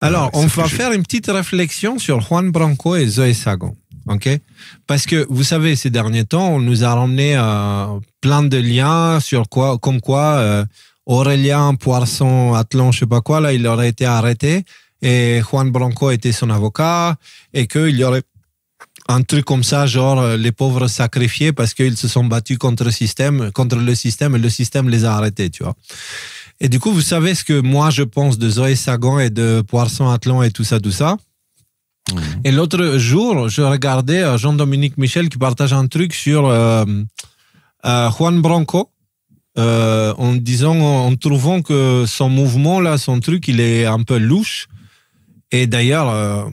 Alors, on va faire une petite réflexion sur Juan Branco et Zoé Sagan. Ok, parce que vous savez, ces derniers temps, on nous a ramené plein de liens sur quoi, comme quoi Aurélien Poisson Athlon, je sais pas quoi, là, il aurait été arrêté et Juan Branco était son avocat et qu'il y aurait un truc comme ça, genre les pauvres sacrifiés parce qu'ils se sont battus contre le système et le système les a arrêtés, tu vois. Et du coup, vous savez ce que moi je pense de Zoé Sagan et de Poisson Athlon et tout ça. Et l'autre jour, je regardais Jean-Dominique Michel qui partage un truc sur Juan Branco en trouvant que son mouvement, là, son truc, il est un peu louche. Et d'ailleurs,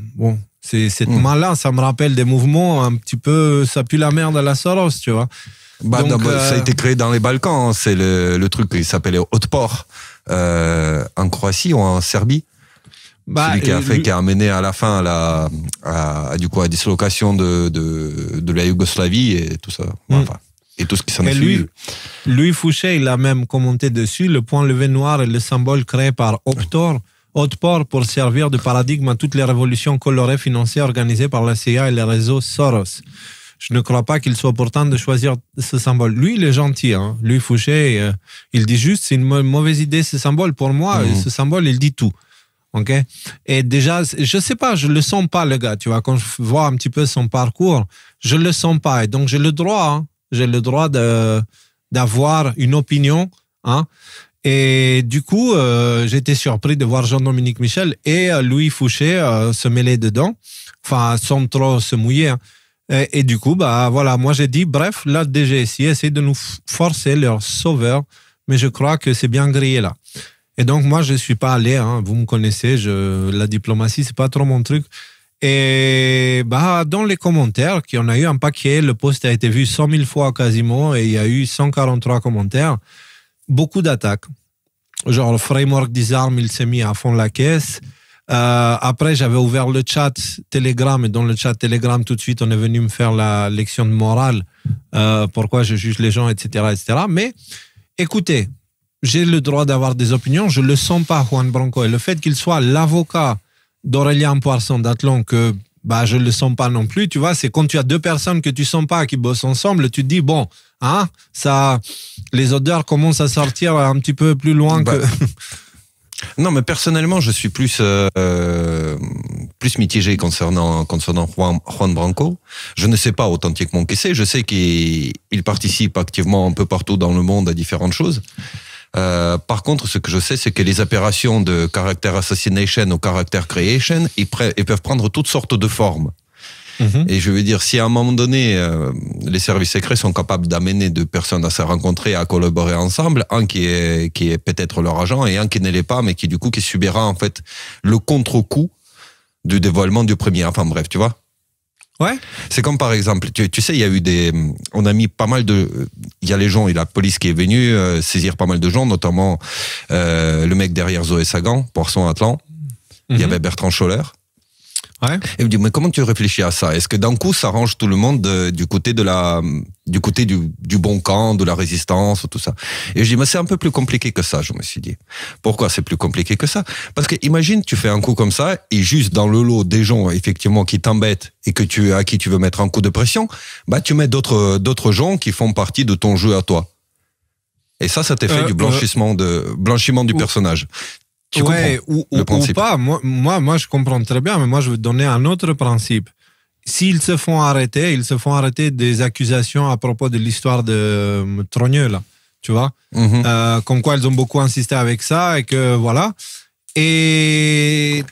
cette main-là, ça me rappelle des mouvements un petit peu, ça pue la merde à la Soros, tu vois. Donc, ça a été créé dans les Balkans, hein. C'est le truc qui s'appelait Otpor en Croatie ou en Serbie. Celui qui a amené à la fin à la dislocation de la Yougoslavie et tout ça. Enfin, et tout ce qui s'en est suivi. Louis Fouché, il a même commenté dessus le point levé noir et le symbole créé par Otpor pour servir de paradigme à toutes les révolutions colorées financées organisées par la CIA et les réseaux Soros. Je ne crois pas qu'il soit opportun de choisir ce symbole. Lui, il est gentil, hein. Louis Fouché, il dit juste, c'est une mauvaise idée ce symbole. Pour moi, ce symbole, il dit tout. Ok. Et déjà, je sais pas, je le sens pas, le gars, tu vois. Quand je vois un petit peu son parcours, je le sens pas. Et donc, j'ai le droit d'avoir une opinion, hein. Et du coup, j'étais surpris de voir Jean-Dominique Michel et Louis Fouché se mêler dedans, enfin, sans trop se mouiller, hein. Et du coup, voilà, moi j'ai dit, bref, la DGSI essaie de nous forcer leur sauveur, mais je crois que c'est bien grillé là. Et donc, moi, je suis pas allé, hein, vous me connaissez, la diplomatie, c'est pas trop mon truc. Et dans les commentaires, qu'il y en a eu un paquet, le post a été vu 100 000 fois quasiment, et il y a eu 143 commentaires, beaucoup d'attaques. Genre, le framework Disarm, il s'est mis à fond la caisse. Après, j'avais ouvert le chat Telegram, et dans le chat Telegram, tout de suite, on est venu me faire la leçon de morale, pourquoi je juge les gens, etc., etc. Mais, écoutez, j'ai le droit d'avoir des opinions, je le sens pas, Juan Branco. Et le fait qu'il soit l'avocat d'Aurélien Poisson d'Athlon, que je le sens pas non plus, tu vois, c'est quand tu as deux personnes que tu sens pas, qui bossent ensemble, tu te dis, bon, hein, ça, les odeurs commencent à sortir un petit peu plus loin que... Non, mais personnellement, je suis plus mitigé concernant Juan Branco. Je ne sais pas authentiquement qui c'est. Je sais qu'il participe activement un peu partout dans le monde à différentes choses. Par contre, ce que je sais, c'est que les opérations de character assassination ou character creation, ils peuvent prendre toutes sortes de formes. Et je veux dire, si à un moment donné, les services secrets sont capables d'amener deux personnes à se rencontrer, à collaborer ensemble, un qui est peut-être leur agent et un qui ne l'est pas, mais qui du coup qui subira en fait le contre-coup du dévoilement du premier. Enfin bref, tu vois. Ouais. C'est comme par exemple, tu sais, il y a eu on a mis pas mal il y a les gens, il y a la police qui est venue saisir pas mal de gens, notamment le mec derrière Zoé Sagan, Poisson Athlon. Il y avait Bertrand Scholler. Ouais. Et me dit, mais comment tu réfléchis à ça? Est-ce que d'un coup, ça range tout le monde du côté du bon camp, de la résistance, tout ça? Et je dis, mais c'est un peu plus compliqué que ça, je me suis dit. Pourquoi c'est plus compliqué que ça? Parce que imagine, tu fais un coup comme ça, et juste dans le lot des gens, effectivement, qui t'embêtent, et à qui tu veux mettre un coup de pression, tu mets d'autres gens qui font partie de ton jeu à toi. Et ça t'est fait du blanchiment du personnage. Tu comprends ou pas. Moi, je comprends très bien, mais moi, je veux donner un autre principe. S'ils se font arrêter, des accusations à propos de l'histoire de Trogneux, là, tu vois, comme quoi ils ont beaucoup insisté avec ça, et que voilà. Et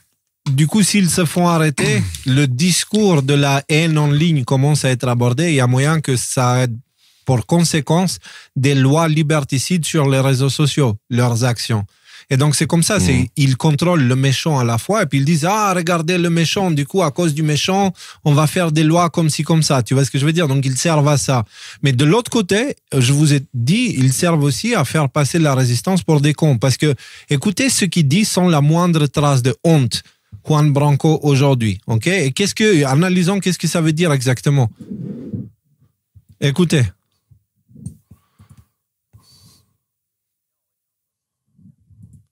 du coup, s'ils se font arrêter, le discours de la haine en ligne commence à être abordé. Il y a moyen que ça ait pour conséquence des lois liberticides sur les réseaux sociaux, leurs actions. Et donc, c'est comme ça, ils contrôlent le méchant à la fois, et puis ils disent, regardez le méchant, du coup, à cause du méchant, on va faire des lois comme ci, comme ça. Tu vois ce que je veux dire? Donc, ils servent à ça. Mais de l'autre côté, je vous ai dit, ils servent aussi à faire passer la résistance pour des cons. Parce que, écoutez ce qu'ils disent sans la moindre trace de honte, Juan Branco, aujourd'hui. OK? Et analysons qu'est-ce que ça veut dire exactement. Écoutez.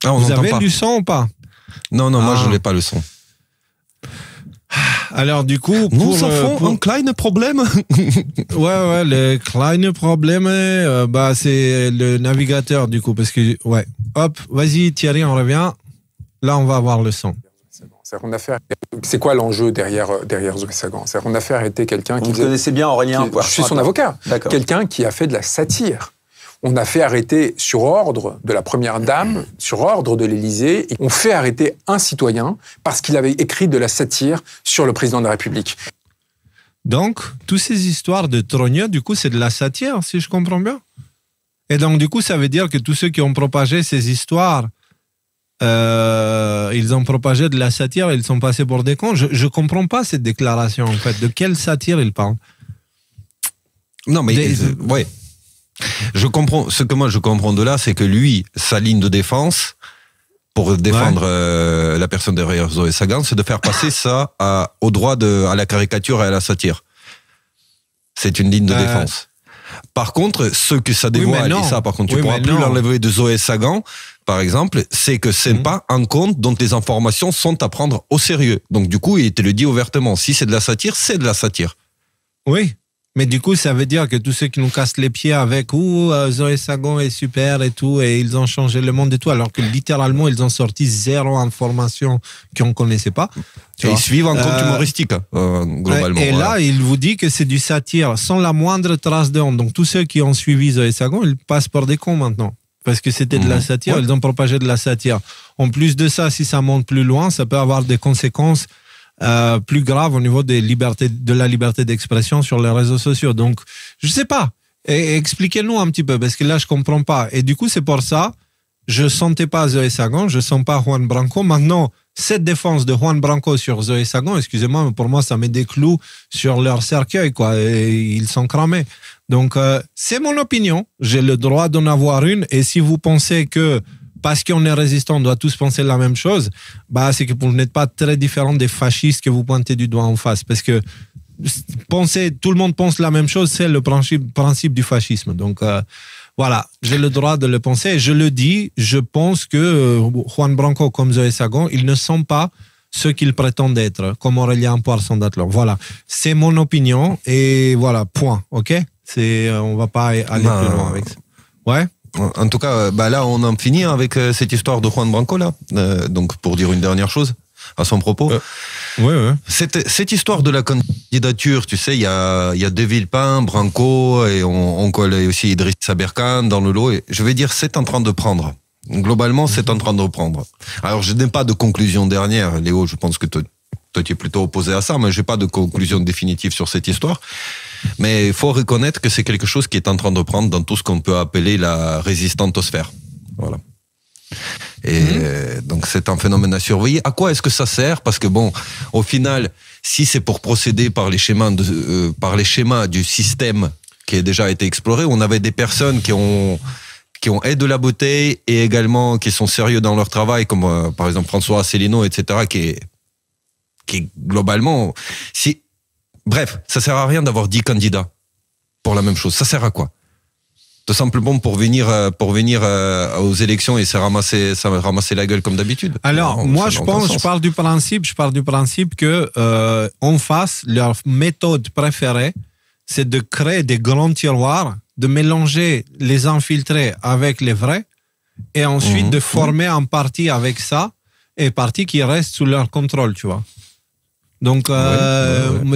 Vous avez du son ou pas? Non, moi je n'ai pas le son. Alors du coup, nous avons un klein problème. Ouais, le klein problème, c'est le navigateur du coup, parce que hop, vas-y Thierry, on revient. Là, on va avoir le son. C'est quoi l'enjeu derrière Zoé Sagan? C'est qu'on a fait arrêter quelqu'un qui... Vous connaissez bien Aurélien. Je suis son avocat. Quelqu'un qui a fait de la satire. On a fait arrêter sur ordre de la Première Dame, sur ordre de l'Élysée. On fait arrêter un citoyen parce qu'il avait écrit de la satire sur le président de la République. Donc, toutes ces histoires de trogneux, du coup, c'est de la satire, si je comprends bien. Et donc, du coup, ça veut dire que tous ceux qui ont propagé ces histoires, ils ont propagé de la satire, ils sont passés pour des cons. Je ne comprends pas cette déclaration, en fait. De quelle satire ils parlent? Non, mais... ouais. Je comprends, ce que moi je comprends de là, c'est que lui, sa ligne de défense, pour défendre la personne derrière Zoé Sagan, c'est de faire passer ça au droit à la caricature et à la satire. C'est une ligne de défense. Par contre, ce que ça dévoile, et ça par contre tu pourras plus l'enlever de Zoé Sagan, par exemple, c'est que ce n'est pas un compte dont les informations sont à prendre au sérieux. Donc du coup, il te le dit ouvertement, si c'est de la satire, c'est de la satire. Oui. Mais du coup, ça veut dire que tous ceux qui nous cassent les pieds avec Zoé Sagan est super et tout, et ils ont changé le monde et tout, alors que littéralement, ils ont sorti zéro information qu'on ne connaissait pas. Et ils suivent un compte humoristique, globalement. Et là, il vous dit que c'est du satire, sans la moindre trace de honte. Donc, tous ceux qui ont suivi Zoé Sagan, ils passent pour des cons maintenant. Parce que c'était de la satire, ils ont propagé de la satire. En plus de ça, si ça monte plus loin, ça peut avoir des conséquences plus grave au niveau de la liberté d'expression sur les réseaux sociaux. Donc, je ne sais pas. Expliquez-nous un petit peu, parce que là, je ne comprends pas. Et du coup, c'est pour ça, je ne sentais pas Zoé Sagan, je ne sens pas Juan Branco. Maintenant, cette défense de Juan Branco sur Zoé Sagan, excusez-moi, mais pour moi, ça met des clous sur leur cercueil, quoi. Et ils sont cramés. Donc, c'est mon opinion. J'ai le droit d'en avoir une. Et si vous pensez que parce qu'on est résistant, on doit tous penser la même chose, c'est que vous n'êtes pas très différent des fascistes que vous pointez du doigt en face. Parce que tout le monde pense la même chose, c'est le principe du fascisme. Donc, voilà, j'ai le droit de le penser. Et je le dis, je pense que Juan Branco comme Zoé Sagan, ils ne sont pas ce qu'ils prétendent être, comme Aurélien Poisson-Dattelor. Voilà, c'est mon opinion. Et voilà, point, ok? On ne va pas aller plus loin avec ça. Ouais. En tout cas, là, on en finit avec cette histoire de Juan Branco, là. Donc, pour dire une dernière chose à son propos. Ouais. Cette histoire de la candidature, tu sais, il y a De Villepin, Branco, et on colle aussi Idrissa Berkane dans le lot. Et je vais dire, c'est en train de prendre. Globalement, c'est en train de reprendre. Alors, je n'ai pas de conclusion dernière. Léo, je pense que toi, tu es plutôt opposé à ça, mais je n'ai pas de conclusion définitive sur cette histoire. Mais il faut reconnaître que c'est quelque chose qui est en train de prendre dans tout ce qu'on peut appeler la résistantosphère. Voilà. Et donc, c'est un phénomène à surveiller. À quoi est-ce que ça sert? Parce que bon, au final, si c'est pour procéder par les schémas du système qui a déjà été exploré, on avait des personnes qui ont aidé de la beauté et également qui sont sérieux dans leur travail, comme par exemple François Asselineau, etc., qui globalement... Bref, ça sert à rien d'avoir 10 candidats pour la même chose. Ça sert à quoi? Tout simplement pour venir aux élections et se ramasser la gueule comme d'habitude. Alors, non, moi, je pars du principe que en face, leur méthode préférée, c'est de créer des grands tiroirs, de mélanger les infiltrés avec les vrais, et ensuite de former un parti avec ça, et parti qui reste sous leur contrôle, tu vois. Donc,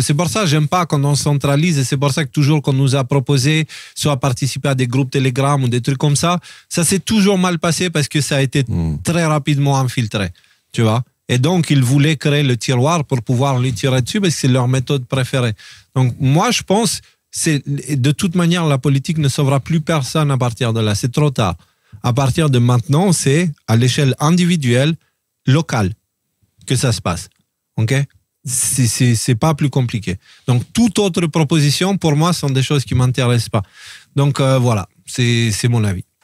c'est pour ça que j'aime pas quand on centralise, et c'est pour ça que toujours qu'on nous a proposé soit participer à des groupes Telegram ou des trucs comme ça s'est toujours mal passé parce que ça a été très rapidement infiltré, tu vois. Et donc, ils voulaient créer le tiroir pour pouvoir lui tirer dessus parce que c'est leur méthode préférée. Donc, moi, je pense, de toute manière, la politique ne sauvera plus personne à partir de là. C'est trop tard. À partir de maintenant, c'est à l'échelle individuelle, locale, que ça se passe. OK? C'est pas plus compliqué. Donc, toute autre proposition, pour moi, sont des choses qui m'intéressent pas. Donc, voilà, c'est mon avis.